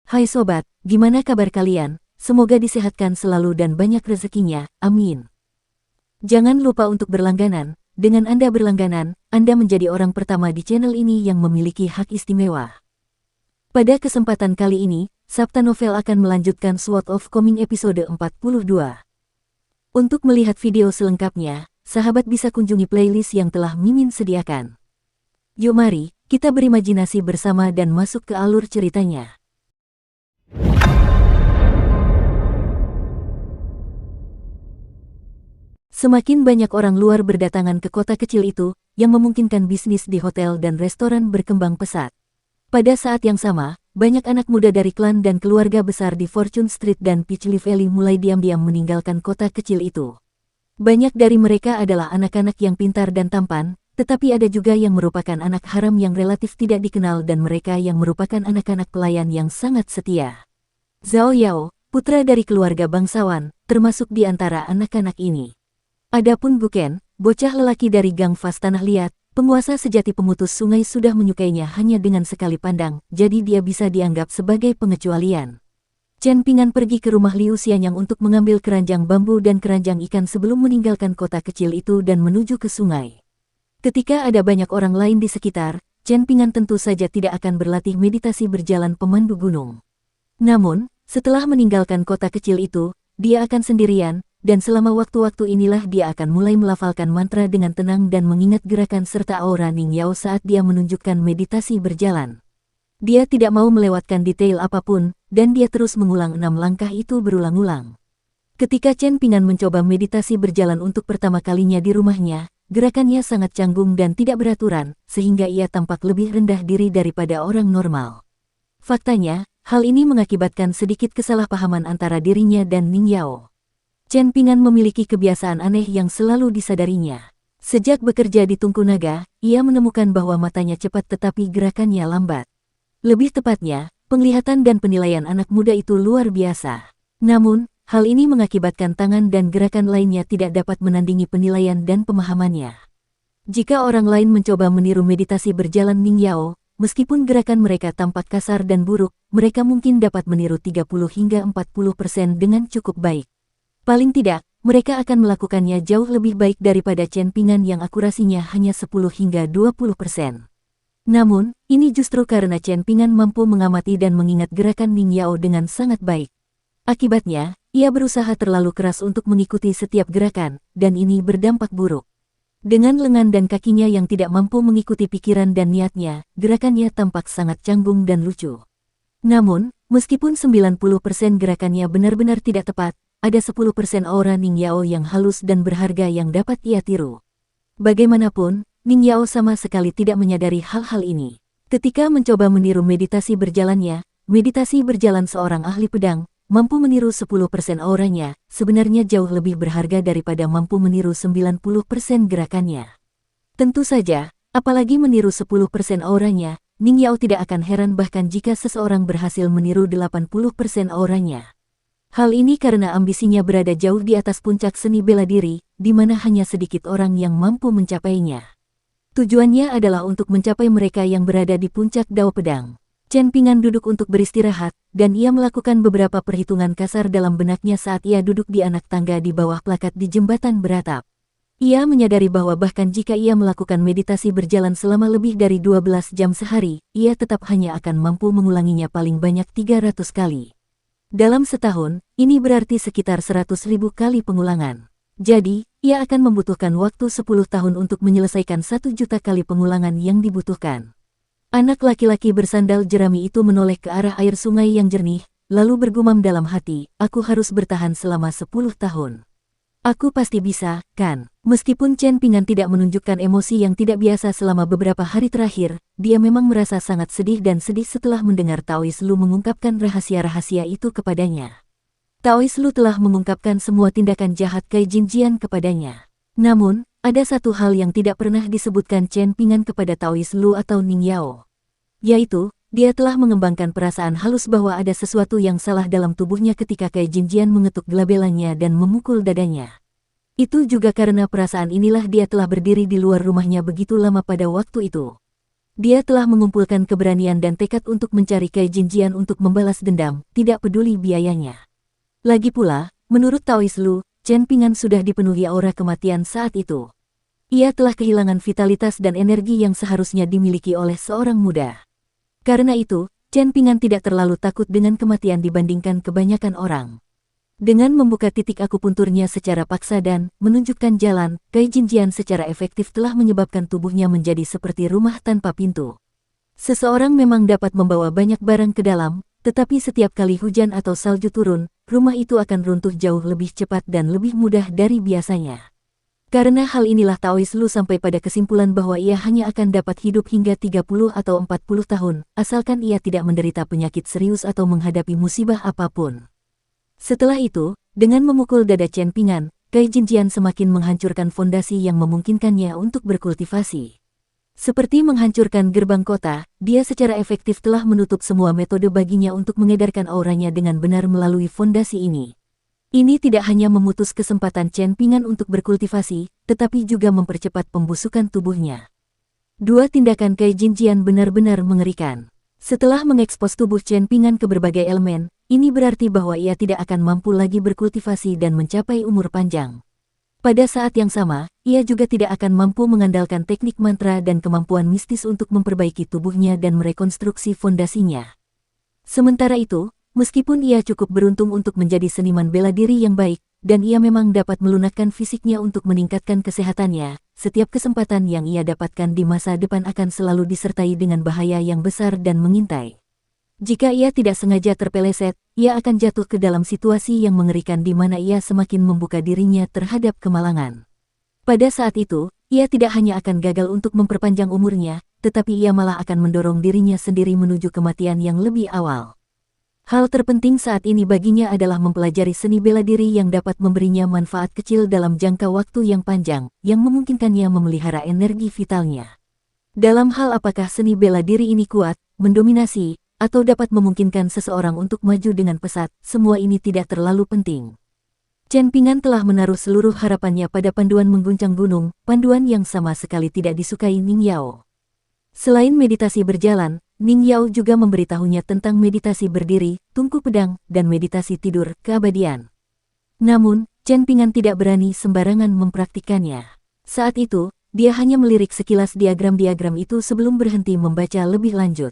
Hai sobat, gimana kabar kalian? Semoga disehatkan selalu dan banyak rezekinya, amin. Jangan lupa untuk berlangganan. Dengan Anda berlangganan, Anda menjadi orang pertama di channel ini yang memiliki hak istimewa. Pada kesempatan kali ini, Sabta Novel akan melanjutkan Sword of Coming episode 42. Untuk melihat video selengkapnya, sahabat bisa kunjungi playlist yang telah Mimin sediakan. Yuk mari, kita berimajinasi bersama dan masuk ke alur ceritanya. Semakin banyak orang luar berdatangan ke kota kecil itu, yang memungkinkan bisnis di hotel dan restoran berkembang pesat. Pada saat yang sama, banyak anak muda dari klan dan keluarga besar di Fortune Street dan Peachtree Valley mulai diam-diam meninggalkan kota kecil itu. Banyak dari mereka adalah anak-anak yang pintar dan tampan, tetapi ada juga yang merupakan anak haram yang relatif tidak dikenal dan mereka yang merupakan anak-anak pelayan yang sangat setia. Zhao Yao, putra dari keluarga bangsawan, termasuk di antara anak-anak ini. Adapun Buken, bocah lelaki dari gang Fas Tanah Liat, penguasa sejati pemutus sungai sudah menyukainya hanya dengan sekali pandang, jadi dia bisa dianggap sebagai pengecualian. Chen Pingan pergi ke rumah Liu Xianyang untuk mengambil keranjang bambu dan keranjang ikan sebelum meninggalkan kota kecil itu dan menuju ke sungai. Ketika ada banyak orang lain di sekitar, Chen Pingan tentu saja tidak akan berlatih meditasi berjalan pemandu gunung. Namun, setelah meninggalkan kota kecil itu, dia akan sendirian, dan selama waktu-waktu inilah dia akan mulai melafalkan mantra dengan tenang dan mengingat gerakan serta aura Ning Yao saat dia menunjukkan meditasi berjalan. Dia tidak mau melewatkan detail apapun, dan dia terus mengulang 6 langkah itu berulang-ulang. Ketika Chen Pingan mencoba meditasi berjalan untuk pertama kalinya di rumahnya, gerakannya sangat canggung dan tidak beraturan, sehingga ia tampak lebih rendah diri daripada orang normal. Faktanya, hal ini mengakibatkan sedikit kesalahpahaman antara dirinya dan Ning Yao. Chen Pingan memiliki kebiasaan aneh yang selalu disadarinya. Sejak bekerja di Tungku Naga, ia menemukan bahwa matanya cepat tetapi gerakannya lambat. Lebih tepatnya, penglihatan dan penilaian anak muda itu luar biasa. Namun, hal ini mengakibatkan tangan dan gerakan lainnya tidak dapat menandingi penilaian dan pemahamannya. Jika orang lain mencoba meniru meditasi berjalan Ning Yao, meskipun gerakan mereka tampak kasar dan buruk, mereka mungkin dapat meniru 30 hingga 40% dengan cukup baik. Paling tidak, mereka akan melakukannya jauh lebih baik daripada Chen Pingan yang akurasinya hanya 10 hingga 20%. Namun, ini justru karena Chen Pingan mampu mengamati dan mengingat gerakan Ning Yao dengan sangat baik. Akibatnya, ia berusaha terlalu keras untuk mengikuti setiap gerakan, dan ini berdampak buruk. Dengan lengan dan kakinya yang tidak mampu mengikuti pikiran dan niatnya, gerakannya tampak sangat canggung dan lucu. Namun, meskipun 90% gerakannya benar-benar tidak tepat, ada 10% aura Ning Yao yang halus dan berharga yang dapat ia tiru. Bagaimanapun, Ning Yao sama sekali tidak menyadari hal-hal ini. Ketika mencoba meniru meditasi berjalannya, meditasi berjalan seorang ahli pedang, mampu meniru 10% auranya, sebenarnya jauh lebih berharga daripada mampu meniru 90% gerakannya. Tentu saja, apalagi meniru 10% auranya, Ning Yao tidak akan heran bahkan jika seseorang berhasil meniru 80% auranya. Hal ini karena ambisinya berada jauh di atas puncak seni bela diri, di mana hanya sedikit orang yang mampu mencapainya. Tujuannya adalah untuk mencapai mereka yang berada di puncak dao pedang. Chen Pingan duduk untuk beristirahat, dan ia melakukan beberapa perhitungan kasar dalam benaknya saat ia duduk di anak tangga di bawah plakat di jembatan beratap. Ia menyadari bahwa bahkan jika ia melakukan meditasi berjalan selama lebih dari 12 jam sehari, ia tetap hanya akan mampu mengulanginya paling banyak 300 kali. Dalam setahun, ini berarti sekitar 100.000 kali pengulangan. Jadi, ia akan membutuhkan waktu 10 tahun untuk menyelesaikan 1 juta kali pengulangan yang dibutuhkan. Anak laki-laki bersandal jerami itu menoleh ke arah air sungai yang jernih, lalu bergumam dalam hati, aku harus bertahan selama 10 tahun. Aku pasti bisa, kan? Meskipun Chen Pingan tidak menunjukkan emosi yang tidak biasa selama beberapa hari terakhir, dia memang merasa sangat sedih dan sedih setelah mendengar Taois Lu mengungkapkan rahasia-rahasia itu kepadanya. Taois Lu telah mengungkapkan semua tindakan jahat Kai Jinjian kepadanya. Namun, ada satu hal yang tidak pernah disebutkan Chen Pingan kepada Taois Lu atau Ning Yao. Yaitu, dia telah mengembangkan perasaan halus bahwa ada sesuatu yang salah dalam tubuhnya ketika Kai Jinjian mengetuk gelabelannya dan memukul dadanya. Itu juga karena perasaan inilah dia telah berdiri di luar rumahnya begitu lama pada waktu itu. Dia telah mengumpulkan keberanian dan tekad untuk mencari Kai Jinjian untuk membalas dendam, tidak peduli biayanya. Lagi pula, menurut Taois Lu, Chen Ping'an sudah dipenuhi aura kematian saat itu. Ia telah kehilangan vitalitas dan energi yang seharusnya dimiliki oleh seorang muda. Karena itu, Chen Ping'an tidak terlalu takut dengan kematian dibandingkan kebanyakan orang. Dengan membuka titik akupunturnya secara paksa dan menunjukkan jalan, Kai Jinjian secara efektif telah menyebabkan tubuhnya menjadi seperti rumah tanpa pintu. Seseorang memang dapat membawa banyak barang ke dalam, tetapi setiap kali hujan atau salju turun, rumah itu akan runtuh jauh lebih cepat dan lebih mudah dari biasanya. Karena hal inilah Taois Lu sampai pada kesimpulan bahwa ia hanya akan dapat hidup hingga 30 atau 40 tahun, asalkan ia tidak menderita penyakit serius atau menghadapi musibah apapun. Setelah itu, dengan memukul dada Chen Ping'an, Kai Jinjian semakin menghancurkan fondasi yang memungkinkannya untuk berkultivasi. Seperti menghancurkan gerbang kota, dia secara efektif telah menutup semua metode baginya untuk mengedarkan auranya dengan benar melalui fondasi ini. Ini tidak hanya memutus kesempatan Chen Ping'an untuk berkultivasi, tetapi juga mempercepat pembusukan tubuhnya. Dua tindakan Kai Jinjian benar-benar mengerikan. Setelah mengekspos tubuh Chen Ping'an ke berbagai elemen, ini berarti bahwa ia tidak akan mampu lagi berkultivasi dan mencapai umur panjang. Pada saat yang sama, ia juga tidak akan mampu mengandalkan teknik mantra dan kemampuan mistis untuk memperbaiki tubuhnya dan merekonstruksi fondasinya. Sementara itu, meskipun ia cukup beruntung untuk menjadi seniman bela diri yang baik, dan ia memang dapat melunakkan fisiknya untuk meningkatkan kesehatannya, setiap kesempatan yang ia dapatkan di masa depan akan selalu disertai dengan bahaya yang besar dan mengintai. Jika ia tidak sengaja terpeleset, ia akan jatuh ke dalam situasi yang mengerikan di mana ia semakin membuka dirinya terhadap kemalangan. Pada saat itu, ia tidak hanya akan gagal untuk memperpanjang umurnya, tetapi ia malah akan mendorong dirinya sendiri menuju kematian yang lebih awal. Hal terpenting saat ini baginya adalah mempelajari seni bela diri yang dapat memberinya manfaat kecil dalam jangka waktu yang panjang, yang memungkinkannya memelihara energi vitalnya. Dalam hal apakah seni bela diri ini kuat, mendominasi, atau dapat memungkinkan seseorang untuk maju dengan pesat, semua ini tidak terlalu penting. Chen Ping'an telah menaruh seluruh harapannya pada panduan mengguncang gunung, panduan yang sama sekali tidak disukai Ning Yao. Selain meditasi berjalan, Ning Yao juga memberitahunya tentang meditasi berdiri, tungku pedang, dan meditasi tidur, keabadian. Namun, Chen Ping'an tidak berani sembarangan mempraktikkannya. Saat itu, dia hanya melirik sekilas diagram-diagram itu sebelum berhenti membaca lebih lanjut.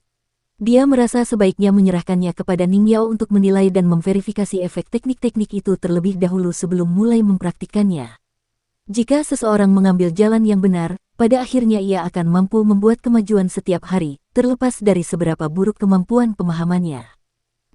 Dia merasa sebaiknya menyerahkannya kepada Ning Yao untuk menilai dan memverifikasi efek teknik-teknik itu terlebih dahulu sebelum mulai mempraktikkannya. Jika seseorang mengambil jalan yang benar, pada akhirnya ia akan mampu membuat kemajuan setiap hari, terlepas dari seberapa buruk kemampuan pemahamannya.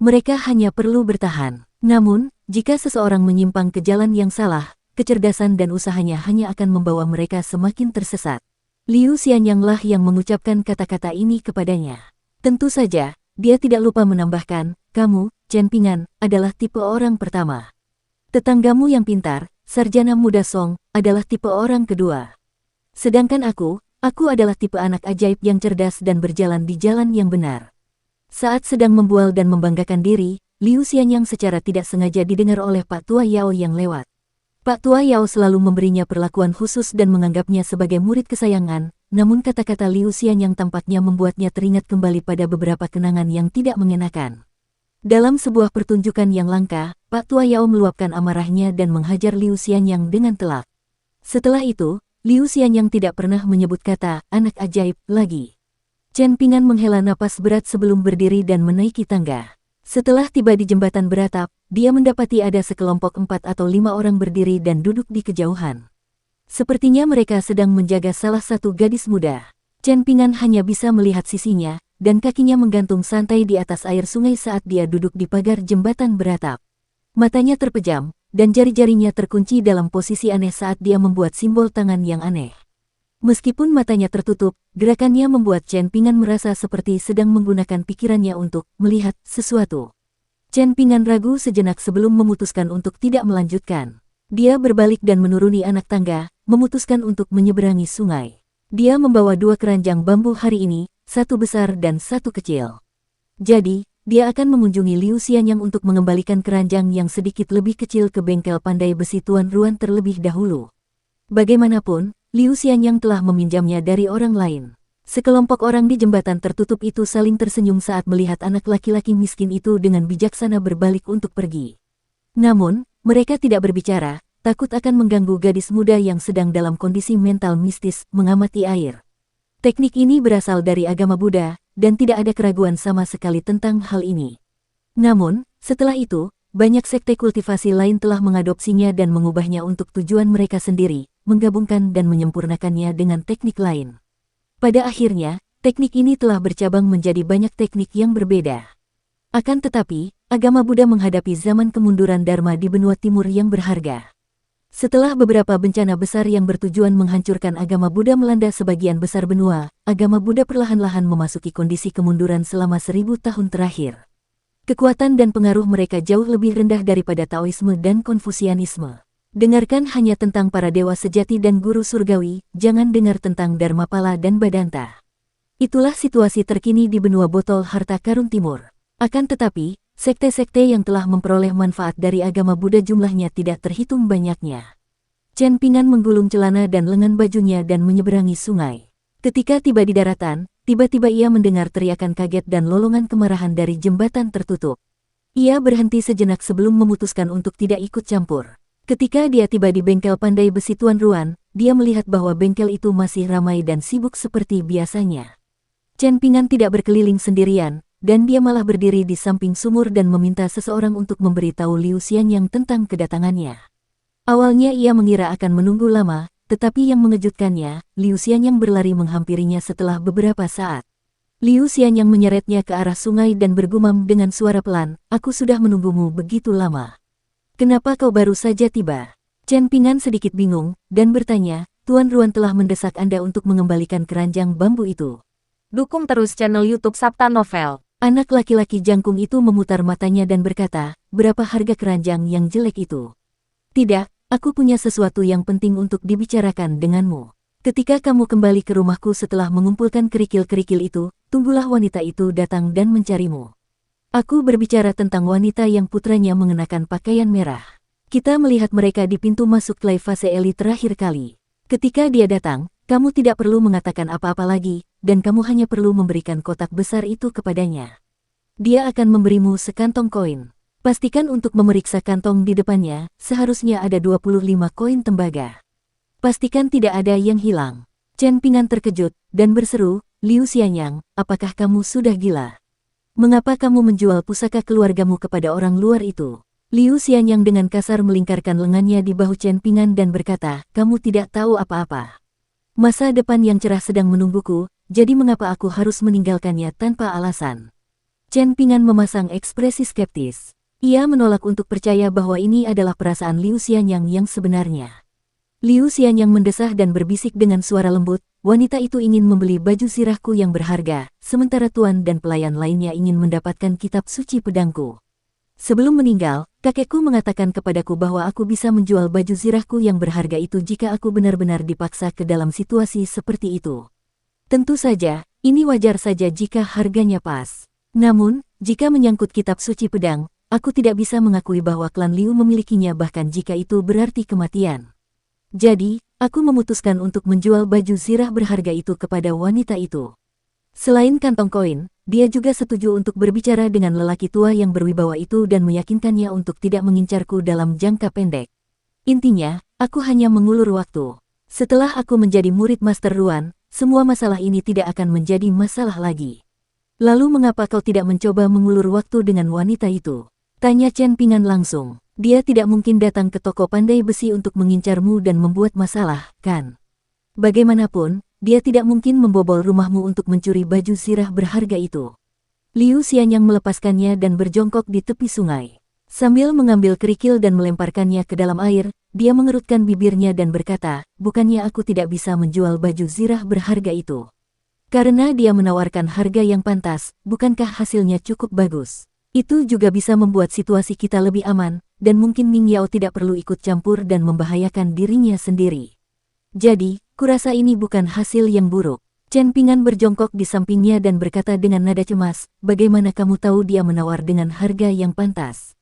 Mereka hanya perlu bertahan. Namun, jika seseorang menyimpang ke jalan yang salah, kecerdasan dan usahanya hanya akan membawa mereka semakin tersesat. Liu Xianyang lah yang mengucapkan kata-kata ini kepadanya. Tentu saja, dia tidak lupa menambahkan, kamu, Chen Ping'an, adalah tipe orang pertama. Tetanggamu yang pintar, sarjana muda Song, adalah tipe orang kedua. Sedangkan aku adalah tipe anak ajaib yang cerdas dan berjalan di jalan yang benar. Saat sedang membual dan membanggakan diri, Liu Xianyang secara tidak sengaja didengar oleh Pak Tua Yao yang lewat. Pak Tua Yao selalu memberinya perlakuan khusus dan menganggapnya sebagai murid kesayangan. Namun kata-kata Liu Xianyang tampaknya membuatnya teringat kembali pada beberapa kenangan yang tidak mengenakan. Dalam sebuah pertunjukan yang langka, Pak Tua Yao meluapkan amarahnya dan menghajar Liu Xianyang dengan telak. Setelah itu, Liu Xianyang tidak pernah menyebut kata anak ajaib lagi. Chen Ping'an menghela napas berat sebelum berdiri dan menaiki tangga. Setelah tiba di jembatan beratap, dia mendapati ada sekelompok 4 atau 5 orang berdiri dan duduk di kejauhan. Sepertinya mereka sedang menjaga salah satu gadis muda. Chen Ping'an hanya bisa melihat sisinya, dan kakinya menggantung santai di atas air sungai saat dia duduk di pagar jembatan beratap. Matanya terpejam, dan jari-jarinya terkunci dalam posisi aneh saat dia membuat simbol tangan yang aneh. Meskipun matanya tertutup, gerakannya membuat Chen Ping'an merasa seperti sedang menggunakan pikirannya untuk melihat sesuatu. Chen Ping'an ragu sejenak sebelum memutuskan untuk tidak melanjutkan. Dia berbalik dan menuruni anak tangga, memutuskan untuk menyeberangi sungai. Dia membawa 2 keranjang bambu hari ini, satu besar dan satu kecil. Jadi, dia akan mengunjungi Liu Xianyang untuk mengembalikan keranjang yang sedikit lebih kecil ke bengkel pandai besi Tuan Ruan terlebih dahulu. Bagaimanapun, Liu Xianyang telah meminjamnya dari orang lain. Sekelompok orang di jembatan tertutup itu saling tersenyum saat melihat anak laki-laki miskin itu dengan bijaksana berbalik untuk pergi. Namun, mereka tidak berbicara, takut akan mengganggu gadis muda yang sedang dalam kondisi mental mistis mengamati air. Teknik ini berasal dari agama Buddha, dan tidak ada keraguan sama sekali tentang hal ini. Namun, setelah itu, banyak sekte kultivasi lain telah mengadopsinya dan mengubahnya untuk tujuan mereka sendiri, menggabungkan dan menyempurnakannya dengan teknik lain. Pada akhirnya, teknik ini telah bercabang menjadi banyak teknik yang berbeda. Akan tetapi, agama Buddha menghadapi zaman kemunduran Dharma di benua timur yang berharga. Setelah beberapa bencana besar yang bertujuan menghancurkan agama Buddha melanda sebagian besar benua, agama Buddha perlahan-lahan memasuki kondisi kemunduran selama 1000 tahun terakhir. Kekuatan dan pengaruh mereka jauh lebih rendah daripada Taoisme dan Konfusianisme. Dengarkan hanya tentang para dewa sejati dan guru surgawi, jangan dengar tentang Dharmapala dan Badanta. Itulah situasi terkini di benua botol harta karun timur. Akan tetapi, sekte-sekte yang telah memperoleh manfaat dari agama Buddha jumlahnya tidak terhitung banyaknya. Chen Pingan menggulung celana dan lengan bajunya dan menyeberangi sungai. Ketika tiba di daratan, tiba-tiba ia mendengar teriakan kaget dan lolongan kemarahan dari jembatan tertutup. Ia berhenti sejenak sebelum memutuskan untuk tidak ikut campur. Ketika dia tiba di bengkel pandai besi Tuan Ruan, dia melihat bahwa bengkel itu masih ramai dan sibuk seperti biasanya. Chen Pingan tidak berkeliling sendirian, dan dia malah berdiri di samping sumur dan meminta seseorang untuk memberitahu Liu Xianyang tentang kedatangannya. Awalnya ia mengira akan menunggu lama, tetapi yang mengejutkannya, Liu Xianyang berlari menghampirinya setelah beberapa saat. Liu Xianyang menyeretnya ke arah sungai dan bergumam dengan suara pelan, "Aku sudah menunggumu begitu lama. Kenapa kau baru saja tiba?" Chen Pingan sedikit bingung, dan bertanya, "Tuan Ruan telah mendesak Anda untuk mengembalikan keranjang bambu itu." Dukung terus channel YouTube Sabta Novel. Anak laki-laki jangkung itu memutar matanya dan berkata, "Berapa harga keranjang yang jelek itu?" "Tidak, aku punya sesuatu yang penting untuk dibicarakan denganmu. Ketika kamu kembali ke rumahku setelah mengumpulkan kerikil-kerikil itu, tunggulah wanita itu datang dan mencarimu. Aku berbicara tentang wanita yang putranya mengenakan pakaian merah. Kita melihat mereka di pintu masuk Clay Fase Eli terakhir kali. Ketika dia datang, kamu tidak perlu mengatakan apa-apa lagi, dan kamu hanya perlu memberikan kotak besar itu kepadanya. Dia akan memberimu sekantong koin. Pastikan untuk memeriksa kantong di depannya, seharusnya ada 25 koin tembaga. Pastikan tidak ada yang hilang." Chen Pingan terkejut, dan berseru, "Liu Xianyang, apakah kamu sudah gila? Mengapa kamu menjual pusaka keluargamu kepada orang luar itu?" Liu Xianyang dengan kasar melingkarkan lengannya di bahu Chen Pingan dan berkata, "Kamu tidak tahu apa-apa. Masa depan yang cerah sedang menungguku, jadi mengapa aku harus meninggalkannya tanpa alasan?" Chen Pingan memasang ekspresi skeptis. Ia menolak untuk percaya bahwa ini adalah perasaan Liu Xianyang yang sebenarnya. Liu Xianyang mendesah dan berbisik dengan suara lembut, "Wanita itu ingin membeli baju zirahku yang berharga, sementara tuan dan pelayan lainnya ingin mendapatkan kitab suci pedangku. Sebelum meninggal, kakekku mengatakan kepadaku bahwa aku bisa menjual baju zirahku yang berharga itu jika aku benar-benar dipaksa ke dalam situasi seperti itu. Tentu saja, ini wajar saja jika harganya pas. Namun, jika menyangkut kitab suci pedang, aku tidak bisa mengakui bahwa klan Liu memilikinya bahkan jika itu berarti kematian. Jadi, aku memutuskan untuk menjual baju zirah berharga itu kepada wanita itu." Selain kantong koin, dia juga setuju untuk berbicara dengan lelaki tua yang berwibawa itu dan meyakinkannya untuk tidak mengincarku dalam jangka pendek. "Intinya, aku hanya mengulur waktu. Setelah aku menjadi murid Master Ruan, semua masalah ini tidak akan menjadi masalah lagi." "Lalu mengapa kau tidak mencoba mengulur waktu dengan wanita itu?" tanya Chen Pingan langsung. "Dia tidak mungkin datang ke toko pandai besi untuk mengincarmu dan membuat masalah, kan? Bagaimanapun, dia tidak mungkin membobol rumahmu untuk mencuri baju zirah berharga itu." Liu Xianyang melepaskannya dan berjongkok di tepi sungai. Sambil mengambil kerikil dan melemparkannya ke dalam air, dia mengerutkan bibirnya dan berkata, "Bukannya aku tidak bisa menjual baju zirah berharga itu. Karena dia menawarkan harga yang pantas, bukankah hasilnya cukup bagus? Itu juga bisa membuat situasi kita lebih aman, dan mungkin Ming Yao tidak perlu ikut campur dan membahayakan dirinya sendiri. Jadi, kurasa ini bukan hasil yang buruk." Chen Pingan berjongkok di sampingnya dan berkata dengan nada cemas, "Bagaimana kamu tahu dia menawar dengan harga yang pantas?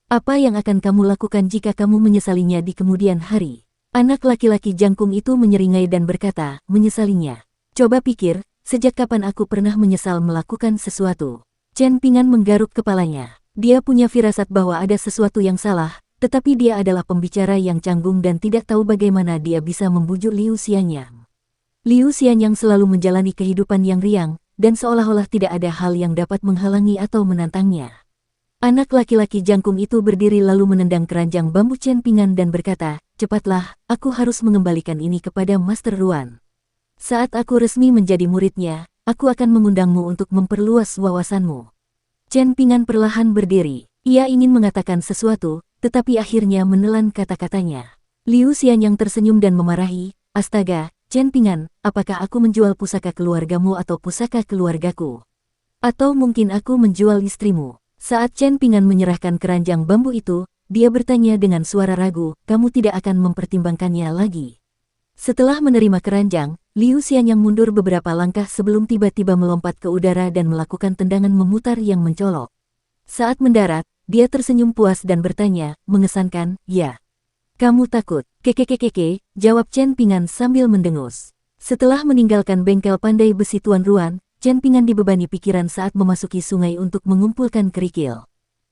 Apa yang akan kamu lakukan jika kamu menyesalinya di kemudian hari?" Anak laki-laki jangkung itu menyeringai dan berkata, "Menyesalinya? Coba pikir, sejak kapan aku pernah menyesal melakukan sesuatu? Chen Pingan menggaruk kepalanya. Dia punya firasat bahwa ada sesuatu yang salah, tetapi dia adalah pembicara yang canggung dan tidak tahu bagaimana dia bisa membujuk Liu Xianyang. Liu Xianyang selalu menjalani kehidupan yang riang, dan seolah-olah tidak ada hal yang dapat menghalangi atau menantangnya. Anak laki-laki jangkung itu berdiri lalu menendang keranjang bambu Chen Pingan dan berkata, "Cepatlah, aku harus mengembalikan ini kepada Master Ruan. Saat aku resmi menjadi muridnya, aku akan mengundangmu untuk memperluas wawasanmu." Chen Pingan perlahan berdiri. Ia ingin mengatakan sesuatu, tetapi akhirnya menelan kata-katanya. Liu Xianyang tersenyum dan memarahi, "Astaga, Chen Pingan, apakah aku menjual pusaka keluargamu atau pusaka keluargaku? Atau mungkin aku menjual istrimu?" Saat Chen Pingan menyerahkan keranjang bambu itu, dia bertanya dengan suara ragu, "Kamu tidak akan mempertimbangkannya lagi?" Setelah menerima keranjang, Liu Xianyang mundur beberapa langkah sebelum tiba-tiba melompat ke udara dan melakukan tendangan memutar yang mencolok. Saat mendarat, dia tersenyum puas dan bertanya, "Mengesankan, ya?" "Kamu takut?" "Kekekekeke," jawab Chen Pingan sambil mendengus. Setelah meninggalkan bengkel pandai besi Tuan Ruan, Chen Pingan dibebani pikiran saat memasuki sungai untuk mengumpulkan kerikil.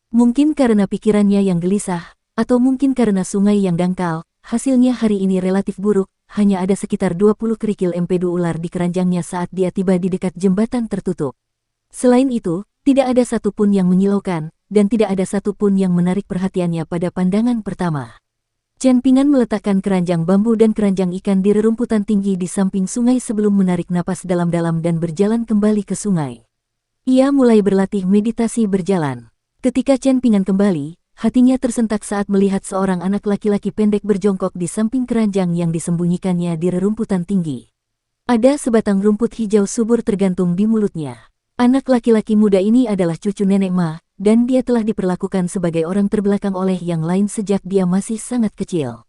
Mungkin karena pikirannya yang gelisah, atau mungkin karena sungai yang dangkal, hasilnya hari ini relatif buruk, hanya ada sekitar 20 kerikil empedu ular di keranjangnya saat dia tiba di dekat jembatan tertutup. Selain itu, tidak ada satupun yang menyilaukan, dan tidak ada satupun yang menarik perhatiannya pada pandangan pertama. Chen Pingan meletakkan keranjang bambu dan keranjang ikan di rerumputan tinggi di samping sungai sebelum menarik napas dalam-dalam dan berjalan kembali ke sungai. Ia mulai berlatih meditasi berjalan. Ketika Chen Pingan kembali, hatinya tersentak saat melihat seorang anak laki-laki pendek berjongkok di samping keranjang yang disembunyikannya di rerumputan tinggi. Ada sebatang rumput hijau subur tergantung di mulutnya. Anak laki-laki muda ini adalah cucu Nenek Ma, dan dia telah diperlakukan sebagai orang terbelakang oleh yang lain sejak dia masih sangat kecil.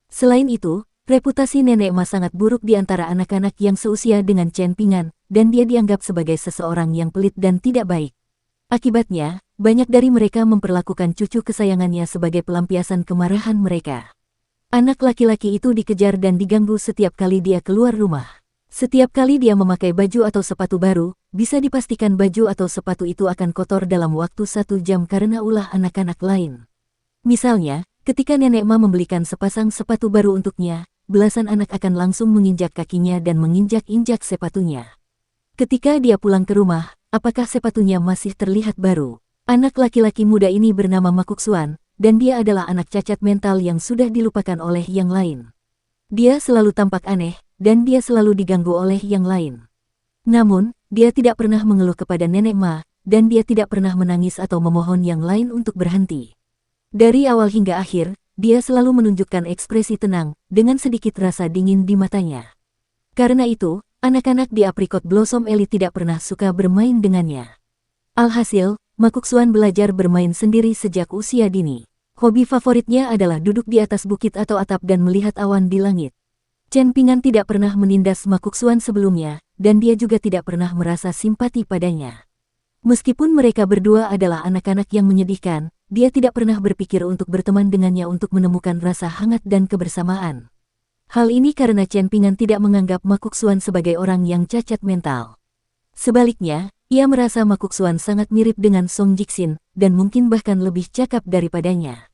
Selain itu, reputasi Nenek Ma sangat buruk di antara anak-anak yang seusia dengan Chen Pingan, dan dia dianggap sebagai seseorang yang pelit dan tidak baik. Akibatnya, banyak dari mereka memperlakukan cucu kesayangannya sebagai pelampiasan kemarahan mereka. Anak laki-laki itu dikejar dan diganggu setiap kali dia keluar rumah. Setiap kali dia memakai baju atau sepatu baru, bisa dipastikan baju atau sepatu itu akan kotor dalam waktu 1 jam karena ulah anak-anak lain. Misalnya, ketika Nenek Ma membelikan sepasang sepatu baru untuknya, belasan anak akan langsung menginjak kakinya dan menginjak-injak sepatunya. Ketika dia pulang ke rumah, apakah sepatunya masih terlihat baru? Anak laki-laki muda ini bernama Ma Kuksuan, dan dia adalah anak cacat mental yang sudah dilupakan oleh yang lain. Dia selalu tampak aneh, dan dia selalu diganggu oleh yang lain. Namun, dia tidak pernah mengeluh kepada Nenek Ma, dan dia tidak pernah menangis atau memohon yang lain untuk berhenti. Dari awal hingga akhir, dia selalu menunjukkan ekspresi tenang, dengan sedikit rasa dingin di matanya. Karena itu, anak-anak di Apricot Blossom Elite tidak pernah suka bermain dengannya. Alhasil, Ma Kuksuan belajar bermain sendiri sejak usia dini. Hobi favoritnya adalah duduk di atas bukit atau atap dan melihat awan di langit. Chen Pingan tidak pernah menindas Ma Kuksuan sebelumnya, dan dia juga tidak pernah merasa simpati padanya. Meskipun mereka berdua adalah anak-anak yang menyedihkan, dia tidak pernah berpikir untuk berteman dengannya untuk menemukan rasa hangat dan kebersamaan. Hal ini karena Chen Pingan tidak menganggap Ma Kuksuan sebagai orang yang cacat mental. Sebaliknya, ia merasa Ma Kuksuan sangat mirip dengan Song Jixin, dan mungkin bahkan lebih cakap daripadanya.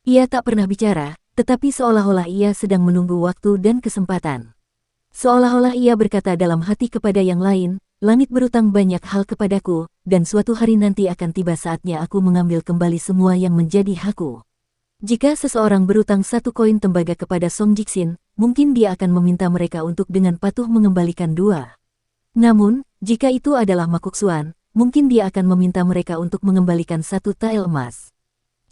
Ia tak pernah bicara, tetapi seolah-olah ia sedang menunggu waktu dan kesempatan. Seolah-olah ia berkata dalam hati kepada yang lain, "Langit berutang banyak hal kepadaku, dan suatu hari nanti akan tiba saatnya aku mengambil kembali semua yang menjadi hakku." Jika seseorang berutang 1 koin tembaga kepada Song Jixin, mungkin dia akan meminta mereka untuk dengan patuh mengembalikan 2. Namun, jika itu adalah Ma Kuksuan, mungkin dia akan meminta mereka untuk mengembalikan 1 tael emas.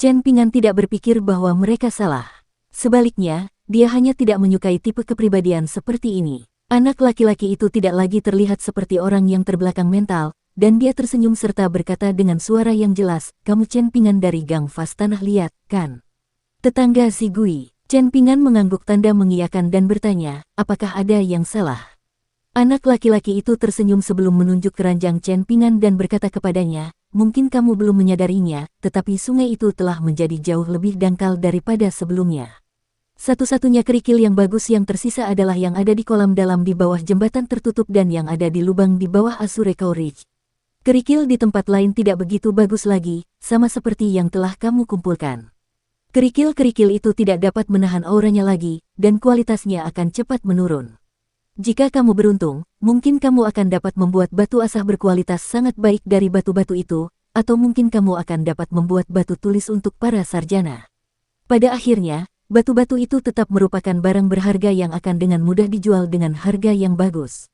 Chen Pingan tidak berpikir bahwa mereka salah. Sebaliknya, dia hanya tidak menyukai tipe kepribadian seperti ini. Anak laki-laki itu tidak lagi terlihat seperti orang yang terbelakang mental, dan dia tersenyum serta berkata dengan suara yang jelas, "Kamu Chen Pingan dari Gang Fas Tanah Liat, kan?" "Tetangga si Gui." Chen Pingan mengangguk tanda mengiyakan dan bertanya, "Apakah ada yang salah?" Anak laki-laki itu tersenyum sebelum menunjuk keranjang Chen Pingan dan berkata kepadanya, "Mungkin kamu belum menyadarinya, tetapi sungai itu telah menjadi jauh lebih dangkal daripada sebelumnya. Satu-satunya kerikil yang bagus yang tersisa adalah yang ada di kolam dalam di bawah jembatan tertutup dan yang ada di lubang di bawah Asurekau Ridge. Kerikil di tempat lain tidak begitu bagus lagi, sama seperti yang telah kamu kumpulkan. Kerikil-kerikil itu tidak dapat menahan auranya lagi, dan kualitasnya akan cepat menurun. Jika kamu beruntung, mungkin kamu akan dapat membuat batu asah berkualitas sangat baik dari batu-batu itu, atau mungkin kamu akan dapat membuat batu tulis untuk para sarjana. Pada akhirnya, batu-batu itu tetap merupakan barang berharga yang akan dengan mudah dijual dengan harga yang bagus.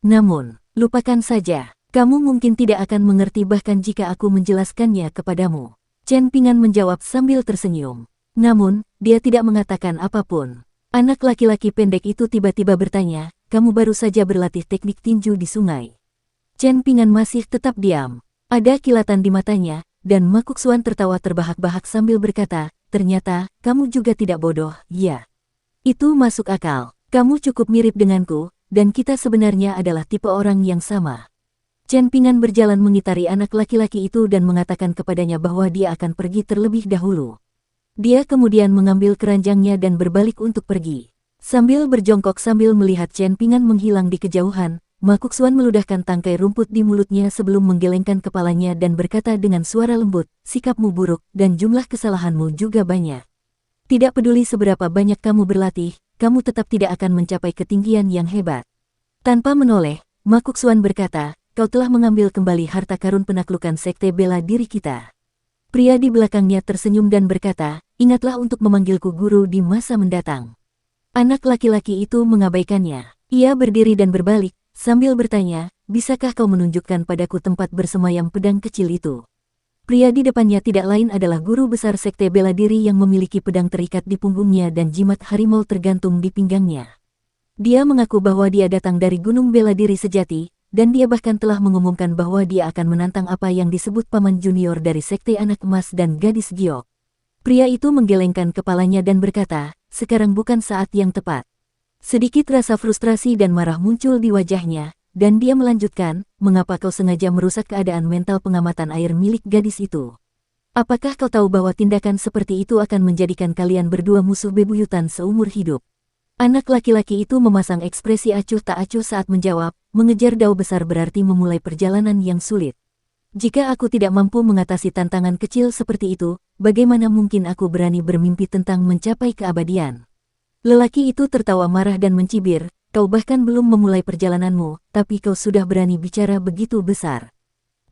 Namun, lupakan saja. Kamu mungkin tidak akan mengerti bahkan jika aku menjelaskannya kepadamu. Chen Ping'an menjawab sambil tersenyum. Namun, dia tidak mengatakan apapun. Anak laki-laki pendek itu tiba-tiba bertanya, kamu baru saja berlatih teknik tinju di sungai. Chen Ping'an masih tetap diam. Ada kilatan di matanya, dan Ma Kongquan tertawa terbahak-bahak sambil berkata, ternyata, kamu juga tidak bodoh, ya. Itu masuk akal. Kamu cukup mirip denganku, dan kita sebenarnya adalah tipe orang yang sama. Chen Ping'an berjalan mengitari anak laki-laki itu dan mengatakan kepadanya bahwa dia akan pergi terlebih dahulu. Dia kemudian mengambil keranjangnya dan berbalik untuk pergi. Sambil berjongkok sambil melihat Chen Ping'an menghilang di kejauhan, Ma Kongquan meludahkan tangkai rumput di mulutnya sebelum menggelengkan kepalanya dan berkata dengan suara lembut, sikapmu buruk dan jumlah kesalahanmu juga banyak. Tidak peduli seberapa banyak kamu berlatih, kamu tetap tidak akan mencapai ketinggian yang hebat. Tanpa menoleh, Ma Kongquan berkata, kau telah mengambil kembali harta karun penaklukan sekte bela diri kita. Pria di belakangnya tersenyum dan berkata, ingatlah untuk memanggilku guru di masa mendatang. Anak laki-laki itu mengabaikannya. Ia berdiri dan berbalik, sambil bertanya, bisakah kau menunjukkan padaku tempat bersemayam pedang kecil itu? Pria di depannya tidak lain adalah guru besar sekte bela diri yang memiliki pedang terikat di punggungnya dan jimat harimau tergantung di pinggangnya. Dia mengaku bahwa dia datang dari Gunung Bela Diri Sejati, dan dia bahkan telah mengumumkan bahwa dia akan menantang apa yang disebut paman junior dari sekte anak emas dan gadis giok. Pria itu menggelengkan kepalanya dan berkata, sekarang bukan saat yang tepat. Sedikit rasa frustrasi dan marah muncul di wajahnya, dan dia melanjutkan, mengapa kau sengaja merusak keadaan mental pengamatan air milik gadis itu? Apakah kau tahu bahwa tindakan seperti itu akan menjadikan kalian berdua musuh bebuyutan seumur hidup? Anak laki-laki itu memasang ekspresi acuh tak acuh saat menjawab, mengejar dao besar berarti memulai perjalanan yang sulit. Jika aku tidak mampu mengatasi tantangan kecil seperti itu, bagaimana mungkin aku berani bermimpi tentang mencapai keabadian? Lelaki itu tertawa marah dan mencibir, kau bahkan belum memulai perjalananmu, tapi kau sudah berani bicara begitu besar.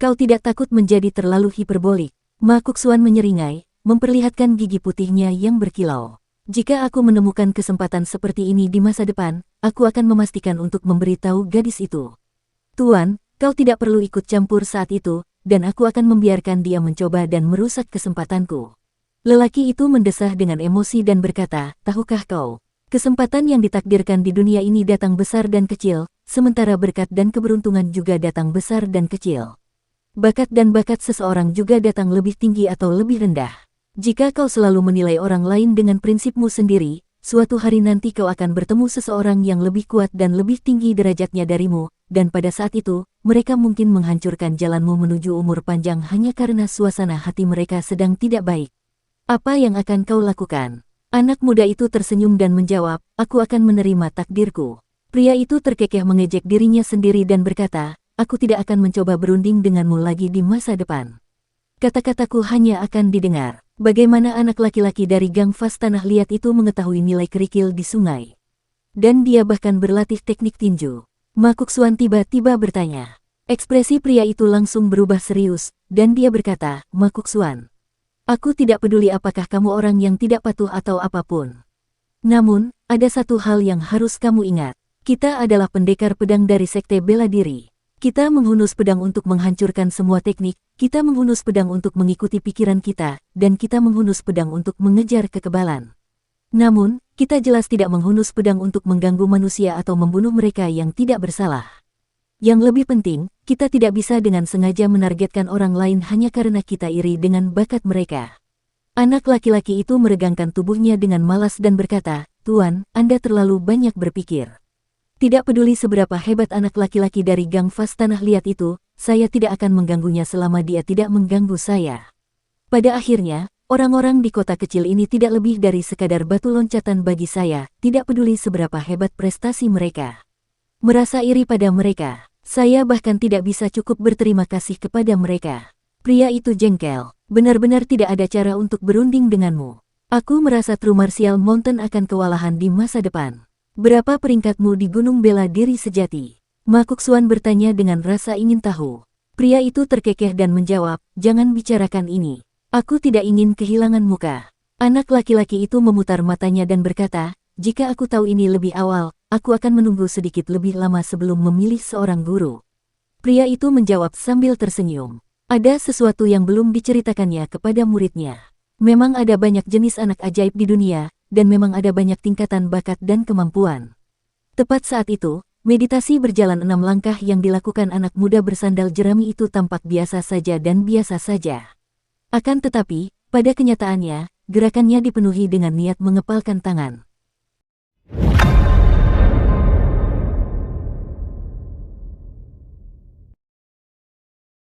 Kau tidak takut menjadi terlalu hiperbolik. Ma Kongquan menyeringai, memperlihatkan gigi putihnya yang berkilau. Jika aku menemukan kesempatan seperti ini di masa depan, aku akan memastikan untuk memberitahu gadis itu. Tuan, kau tidak perlu ikut campur saat itu, dan aku akan membiarkan dia mencoba dan merusak kesempatanku. Lelaki itu mendesah dengan emosi dan berkata, tahukah kau, kesempatan yang ditakdirkan di dunia ini datang besar dan kecil, sementara berkat dan keberuntungan juga datang besar dan kecil. Bakat dan bakat seseorang juga datang lebih tinggi atau lebih rendah. Jika kau selalu menilai orang lain dengan prinsipmu sendiri, suatu hari nanti kau akan bertemu seseorang yang lebih kuat dan lebih tinggi derajatnya darimu, dan pada saat itu, mereka mungkin menghancurkan jalanmu menuju umur panjang hanya karena suasana hati mereka sedang tidak baik. Apa yang akan kau lakukan? Anak muda itu tersenyum dan menjawab, aku akan menerima takdirku. Pria itu terkekeh mengejek dirinya sendiri dan berkata, aku tidak akan mencoba berunding denganmu lagi di masa depan. Kata-kataku hanya akan didengar. Bagaimana anak laki-laki dari Gang Fas Tanah Liat itu mengetahui nilai kerikil di sungai? Dan dia bahkan berlatih teknik tinju. Ma Kongquan tiba-tiba bertanya. Ekspresi pria itu langsung berubah serius, dan dia berkata, Ma Kongquan, aku tidak peduli apakah kamu orang yang tidak patuh atau apapun. Namun, ada satu hal yang harus kamu ingat. Kita adalah pendekar pedang dari sekte bela diri. Kita menghunus pedang untuk menghancurkan semua teknik, kita menghunus pedang untuk mengikuti pikiran kita, dan kita menghunus pedang untuk mengejar kekebalan. Namun, kita jelas tidak menghunus pedang untuk mengganggu manusia atau membunuh mereka yang tidak bersalah. Yang lebih penting, kita tidak bisa dengan sengaja menargetkan orang lain hanya karena kita iri dengan bakat mereka. Anak laki-laki itu meregangkan tubuhnya dengan malas dan berkata, Tuan, Anda terlalu banyak berpikir. Tidak peduli seberapa hebat anak laki-laki dari Gang Fas Tanah Liat itu, saya tidak akan mengganggunya selama dia tidak mengganggu saya. Pada akhirnya, Orang-orang di kota kecil ini tidak lebih dari sekadar batu loncatan bagi saya, tidak peduli seberapa hebat prestasi mereka. Merasa iri pada mereka. Saya bahkan tidak bisa cukup berterima kasih kepada mereka. Pria itu jengkel. Benar-benar tidak ada cara untuk berunding denganmu. Aku merasa True Martial Mountain akan kewalahan di masa depan. Berapa peringkatmu di Gunung Bela Diri Sejati? Ma Kuksuan bertanya dengan rasa ingin tahu. Pria itu terkekeh dan menjawab, jangan bicarakan ini. Aku tidak ingin kehilangan muka. Anak laki-laki itu memutar matanya dan berkata, jika aku tahu ini lebih awal, aku akan menunggu sedikit lebih lama sebelum memilih seorang guru. Pria itu menjawab sambil tersenyum. Ada sesuatu yang belum diceritakannya kepada muridnya. Memang ada banyak jenis anak ajaib di dunia, dan memang ada banyak tingkatan bakat dan kemampuan. Tepat saat itu, meditasi berjalan 6 langkah yang dilakukan anak muda bersandal jerami itu tampak biasa saja dan biasa saja. Akan tetapi, pada kenyataannya, gerakannya dipenuhi dengan niat mengepalkan tangan.